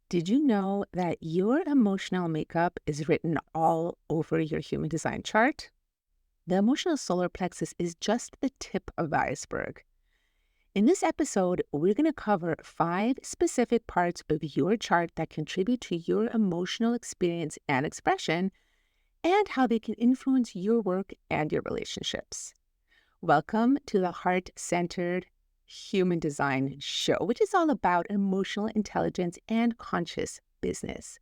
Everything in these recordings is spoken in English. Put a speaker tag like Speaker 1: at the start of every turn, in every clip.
Speaker 1: Did you know that your emotional makeup is written all over your human design chart? The emotional solar plexus is just the tip of the iceberg. In this episode, we're going to cover 5 specific parts of your chart that contribute to your emotional experience and expression, and how they can influence your work and your relationships. Welcome to the Heart Centered Human Design Show, which is all about emotional intelligence and conscious business.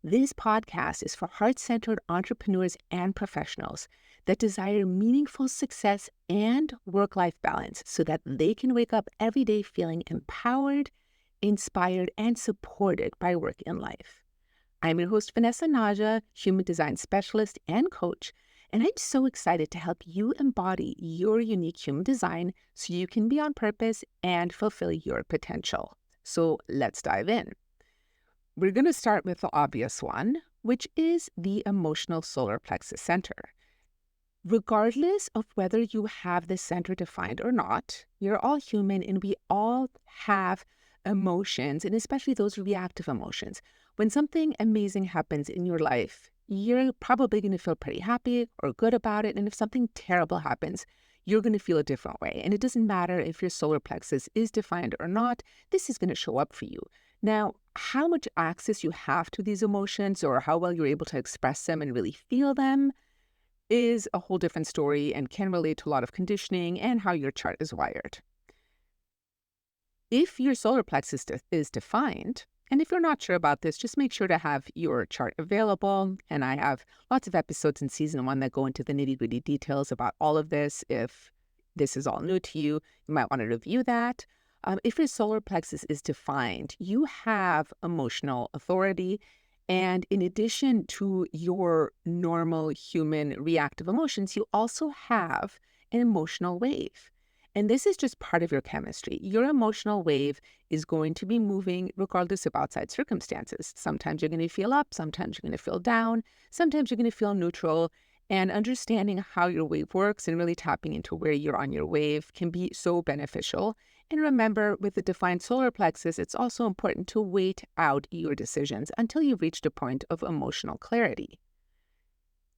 Speaker 1: This podcast is for heart-centered entrepreneurs and professionals that desire meaningful success and work-life balance so that they can wake up every day feeling empowered, inspired, and supported by work and life. I'm your host, Vanessa Naja, human design specialist and coach, and I'm so excited to help you embody your unique human design so you can be on purpose and fulfill your potential. So let's dive in. We're going to start with the obvious one, which is the emotional solar plexus center. Regardless of whether you have this center defined or not, you're all human and we all have emotions, and especially those reactive emotions. When something amazing happens in your life, you're probably going to feel pretty happy or good about it. And if something terrible happens, you're going to feel a different way. And it doesn't matter if your solar plexus is defined or not, this is going to show up for you. Now, how much access you have to these emotions or how well you're able to express them and really feel them is a whole different story and can relate to a lot of conditioning and how your chart is wired. If your solar plexus is defined, and if you're not sure about this, just make sure to have your chart available. And I have lots of episodes in season 1 that go into the nitty-gritty details about all of this. If this is all new to you, you might want to review that. If your solar plexus is defined, you have emotional authority. And in addition to your normal human reactive emotions, you also have an emotional wave. And this is just part of your chemistry. Your emotional wave is going to be moving regardless of outside circumstances. Sometimes you're going to feel up, sometimes you're going to feel down, sometimes you're going to feel neutral. And understanding how your wave works and really tapping into where you're on your wave can be so beneficial. And remember, with the defined solar plexus, it's also important to wait out your decisions until you've reached a point of emotional clarity.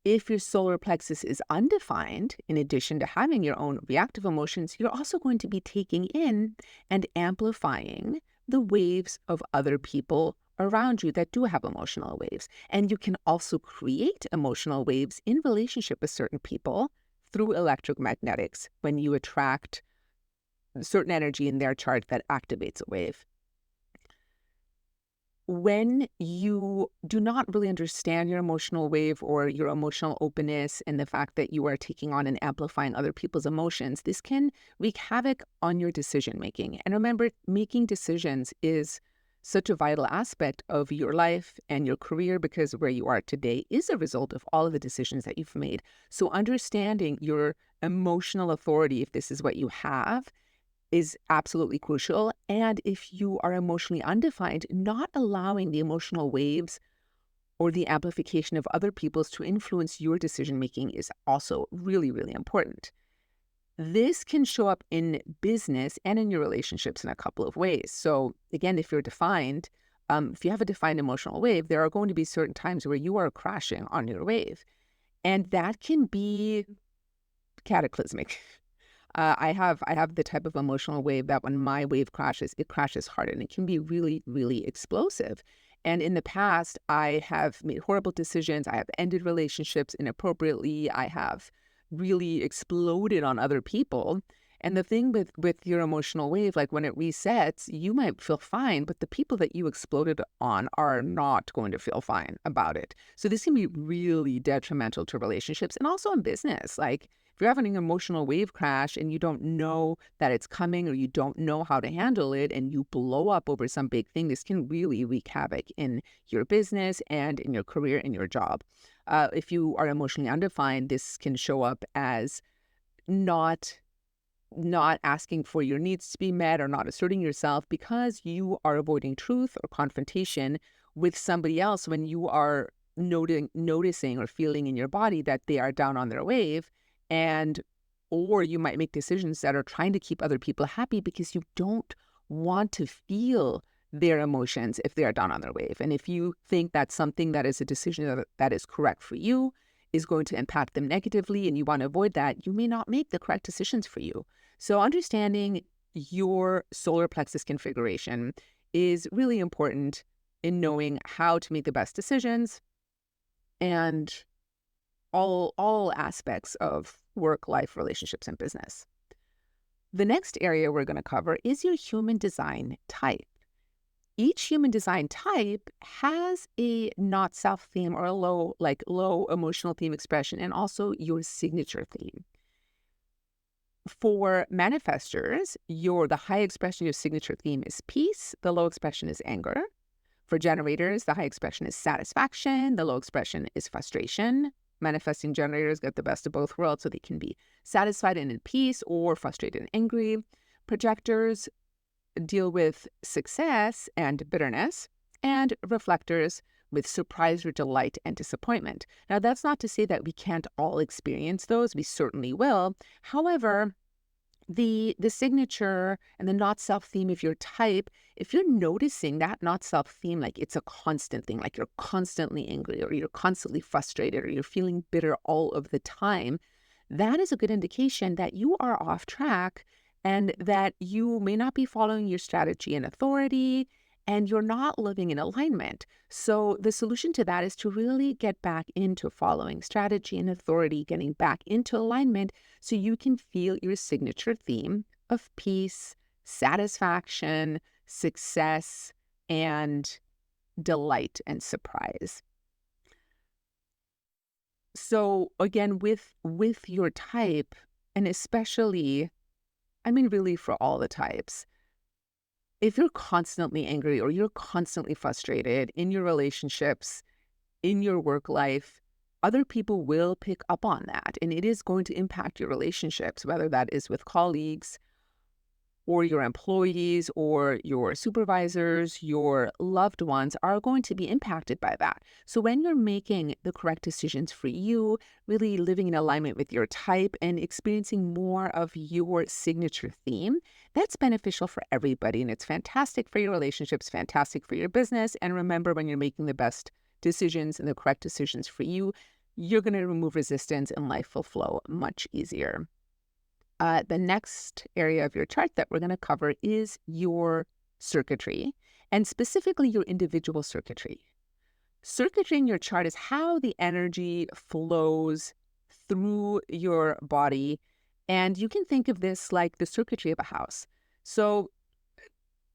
Speaker 1: If your solar plexus is undefined, in addition to having your own reactive emotions, you're also going to be taking in and amplifying the waves of other people around you that do have emotional waves. And you can also create emotional waves in relationship with certain people through electromagnetics when you attract certain energy in their chart that activates a wave. When you do not really understand your emotional wave or your emotional openness and the fact that you are taking on and amplifying other people's emotions, this can wreak havoc on your decision making. And remember, making decisions is such a vital aspect of your life and your career because where you are today is a result of all of the decisions that you've made. So understanding your emotional authority, if this is what you have, is absolutely crucial. And if you are emotionally undefined, not allowing the emotional waves or the amplification of other people's to influence your decision-making is also really, really important. This can show up in business and in your relationships in a couple of ways. So again, if you're defined, if you have a defined emotional wave, there are going to be certain times where you are crashing on your wave. And that can be cataclysmic. I have the type of emotional wave that when my wave crashes, it crashes hard and it can be really, really explosive. And in the past, I have made horrible decisions. I have ended relationships inappropriately. I have really exploded on other people. And the thing with your emotional wave, like when it resets, you might feel fine, but the people that you exploded on are not going to feel fine about it. So this can be really detrimental to relationships and also in business. Like if you're having an emotional wave crash and you don't know that it's coming or you don't know how to handle it and you blow up over some big thing, this can really wreak havoc in your business and in your career and your job. If you are emotionally undefined, this can show up as not asking for your needs to be met or not asserting yourself because you are avoiding truth or confrontation with somebody else when you are noticing or feeling in your body that they are down on their wave. And or you might make decisions that are trying to keep other people happy because you don't want to feel their emotions if they are down on their wave. And if you think that something that is a decision that is correct for you is going to impact them negatively and you want to avoid that, you may not make the correct decisions for you. So understanding your solar plexus configuration is really important in knowing how to make the best decisions and all aspects of work, life, relationships, and business. The next area we're going to cover is your human design type. Each human design type has a not self theme or a low emotional theme expression, and also your signature theme. For manifestors, the high expression of your signature theme is peace. The low expression is anger. For generators, the high expression is satisfaction. The low expression is frustration. Manifesting generators get the best of both worlds, so they can be satisfied and in peace or frustrated and angry. Projectors deal with success and bitterness, and reflectors with surprise or delight and disappointment. Now, that's not to say that we can't all experience those. We certainly will. However, the signature and the not self theme of your type, if you're noticing that not self theme, like it's a constant thing, like you're constantly angry or you're constantly frustrated or you're feeling bitter all of the time, that is a good indication that you are off track and that you may not be following your strategy and authority and you're not living in alignment. So the solution to that is to really get back into following strategy and authority, getting back into alignment so you can feel your signature theme of peace, satisfaction, success, and delight and surprise. So again, with your type, and especially, I mean, really for all the types, if you're constantly angry or you're constantly frustrated in your relationships, in your work life, other people will pick up on that. And it is going to impact your relationships, whether that is with colleagues or your employees or your supervisors, your loved ones are going to be impacted by that. So when you're making the correct decisions for you, really living in alignment with your type and experiencing more of your signature theme, that's beneficial for everybody. And it's fantastic for your relationships, fantastic for your business. And remember, when you're making the best decisions and the correct decisions for you, you're going to remove resistance and life will flow much easier. The next area of your chart that we're going to cover is your circuitry, and specifically your individual circuitry. Circuitry in your chart is how the energy flows through your body, and you can think of this like the circuitry of a house. So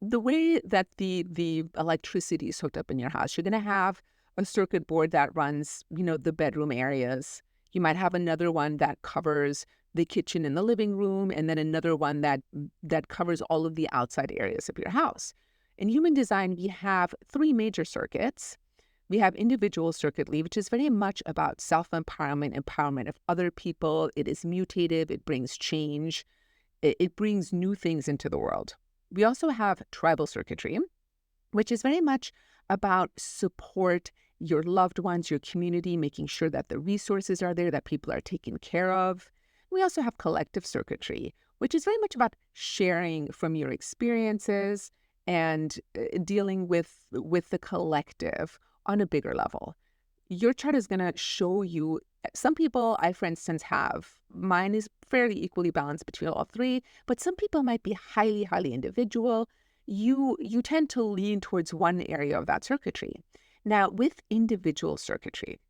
Speaker 1: the way that the electricity is hooked up in your house, you're going to have a circuit board that runs, the bedroom areas. You might have another one that covers the kitchen and the living room, and then another one that covers all of the outside areas of your house. In human design, we have three major circuits. We have individual circuitry, which is very much about self-empowerment, empowerment of other people. It is mutative. It brings change. It brings new things into the world. We also have tribal circuitry, which is very much about support, your loved ones, your community, making sure that the resources are there, that people are taken care of. We also have collective circuitry, which is very much about sharing from your experiences and dealing with the collective on a bigger level. Your chart is going to show you, some people I, for instance, have, mine is fairly equally balanced between all three, but some people might be highly, highly individual. You tend to lean towards one area of that circuitry. Now, with individual circuitry,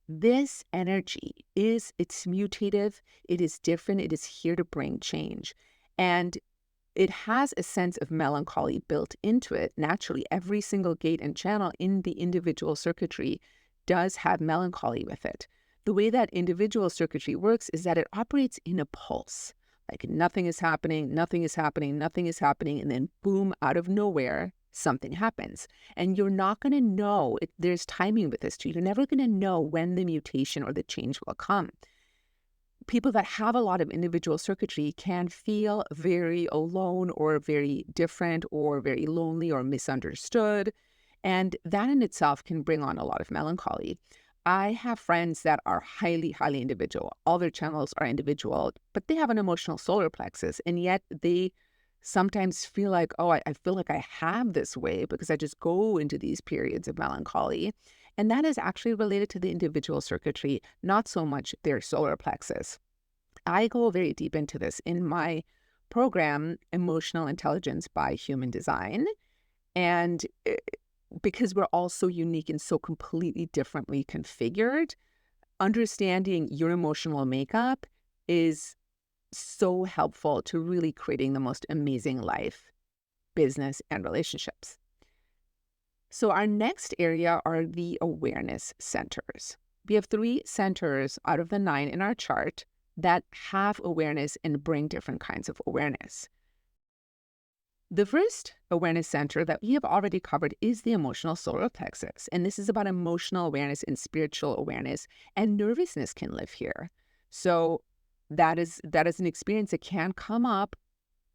Speaker 1: this energy it's mutative, it is different, it is here to bring change. And it has a sense of melancholy built into it. Naturally, every single gate and channel in the individual circuitry does have melancholy with it. The way that individual circuitry works is that it operates in a pulse. Like nothing is happening, nothing is happening, nothing is happening, and then boom, out of nowhere, something happens. And you're not going to know, there's timing with this too. You're never going to know when the mutation or the change will come. People that have a lot of individual circuitry can feel very alone or very different or very lonely or misunderstood. And that in itself can bring on a lot of melancholy. I have friends that are highly, highly individual. All their channels are individual, but they have an emotional solar plexus, and yet they sometimes feel like, oh, I feel like I have this way because I just go into these periods of melancholy. And that is actually related to the individual circuitry, not so much their solar plexus. I go very deep into this in my program, Emotional Intelligence by Human Design. And because we're all so unique and so completely differently configured, understanding your emotional makeup is so helpful to really creating the most amazing life, business, and relationships. So our next area are the awareness centers. We have 3 centers out of the 9 in our chart that have awareness and bring different kinds of awareness. The first awareness center that we have already covered is the emotional solar plexus. And this is about emotional awareness and spiritual awareness, and nervousness can live here. So that is an experience that can come up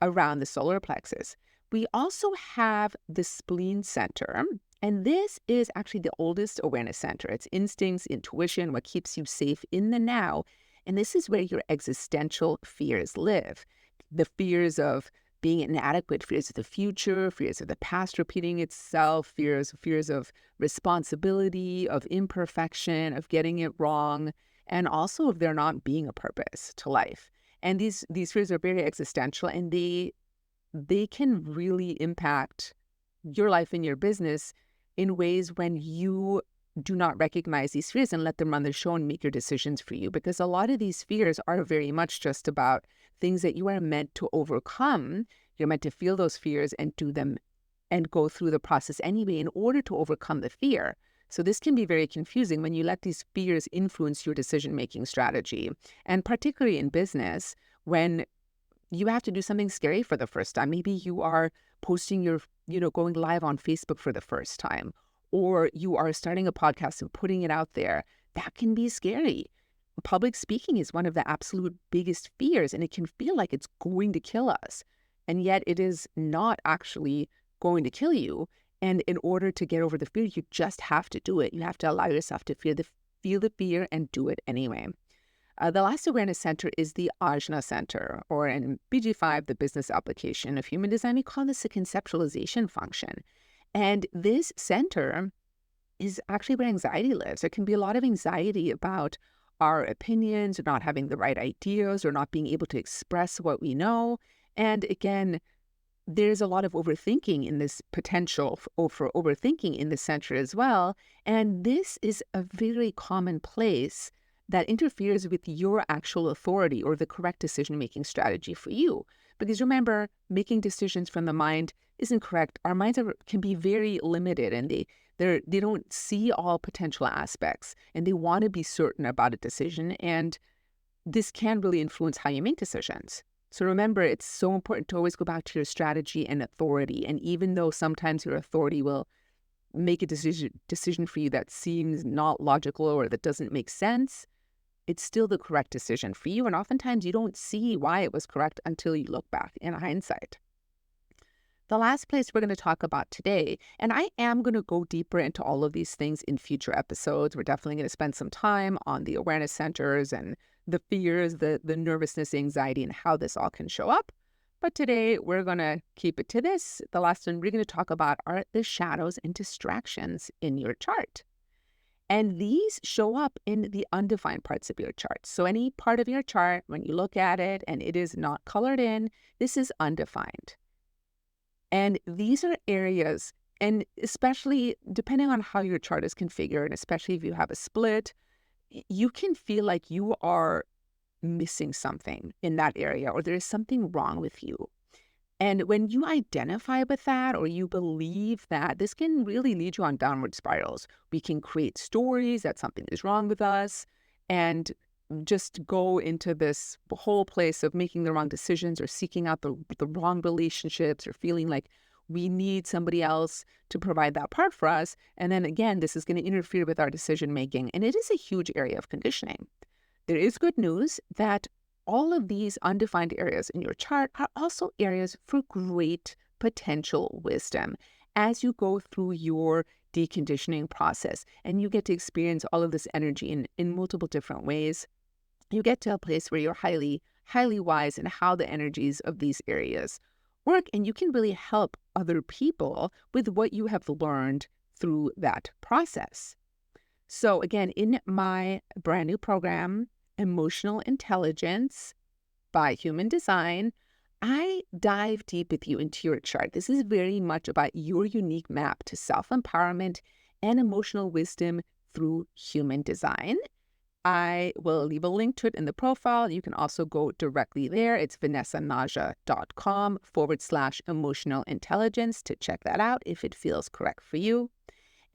Speaker 1: around the solar plexus. We also have the spleen center, and this is actually the oldest awareness center. It's instincts, intuition, what keeps you safe in the now. And this is where your existential fears live. The fears of being inadequate, fears of the future, fears of the past repeating itself, fears of responsibility, of imperfection, of getting it wrong, and also of there not being a purpose to life. And these fears are very existential, and they can really impact your life and your business in ways when you do not recognize these fears and let them run the show and make your decisions for you. Because a lot of these fears are very much just about things that you are meant to overcome. You're meant to feel those fears and do them and go through the process anyway in order to overcome the fear. So this can be very confusing when you let these fears influence your decision-making strategy. And particularly in business, when you have to do something scary for the first time. Maybe you are posting going live on Facebook for the first time, or you are starting a podcast and putting it out there. That can be scary. Public speaking is one of the absolute biggest fears, and it can feel like it's going to kill us. And yet it is not actually going to kill you. And in order to get over the fear, you just have to do it. You have to allow yourself to feel the fear and do it anyway. The last awareness center is the Ajna Center, or in BG5, the business application of human design. We call this a conceptualization function. And this center is actually where anxiety lives. There can be a lot of anxiety about our opinions, or not having the right ideas, or not being able to express what we know. And again, there's a lot of overthinking in this potential for overthinking in the center as well. And this is a very common place that interferes with your actual authority or the correct decision-making strategy for you. Because remember, making decisions from the mind isn't correct. Our minds can be very limited, and they don't see all potential aspects, and they want to be certain about a decision. And this can really influence how you make decisions. So remember, it's so important to always go back to your strategy and authority. And even though sometimes your authority will make a decision for you that seems not logical or that doesn't make sense, it's still the correct decision for you. And oftentimes you don't see why it was correct until you look back in hindsight. The last place we're going to talk about today, and I am going to go deeper into all of these things in future episodes. We're definitely going to spend some time on the awareness centers and the fears, the nervousness, anxiety, and how this all can show up. But today we're going to keep it to this. The last one we're going to talk about are the shadows and distractions in your chart. And these show up in the undefined parts of your chart. So any part of your chart, when you look at it and it is not colored in, this is undefined. And these are areas, and especially depending on how your chart is configured, and especially if you have a split, you can feel like you are missing something in that area, or there is something wrong with you. And when you identify with that, or you believe that, this can really lead you on downward spirals. We can create stories that something is wrong with us and just go into this whole place of making the wrong decisions or seeking out the wrong relationships or feeling like we need somebody else to provide that part for us. And then again, this is going to interfere with our decision making. And it is a huge area of conditioning. There is good news that all of these undefined areas in your chart are also areas for great potential wisdom as you go through your deconditioning process and you get to experience all of this energy in multiple different ways. You get to a place where you're highly, highly wise in how the energies of these areas work, and you can really help other people with what you have learned through that process. So, again, in my brand new program, Emotional Intelligence by Human Design, I dive deep with you into your chart. This is very much about your unique map to self empowerment and emotional wisdom through human design. I will leave a link to it in the profile. You can also go directly there. It's vanessanaja.com/emotional intelligence to check that out if it feels correct for you.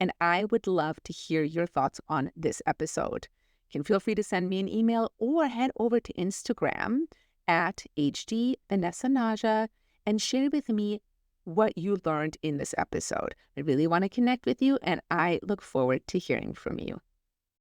Speaker 1: And I would love to hear your thoughts on this episode. You can feel free to send me an email or head over to Instagram at HD Vanessa Naja and share with me what you learned in this episode. I really want to connect with you, and I look forward to hearing from you.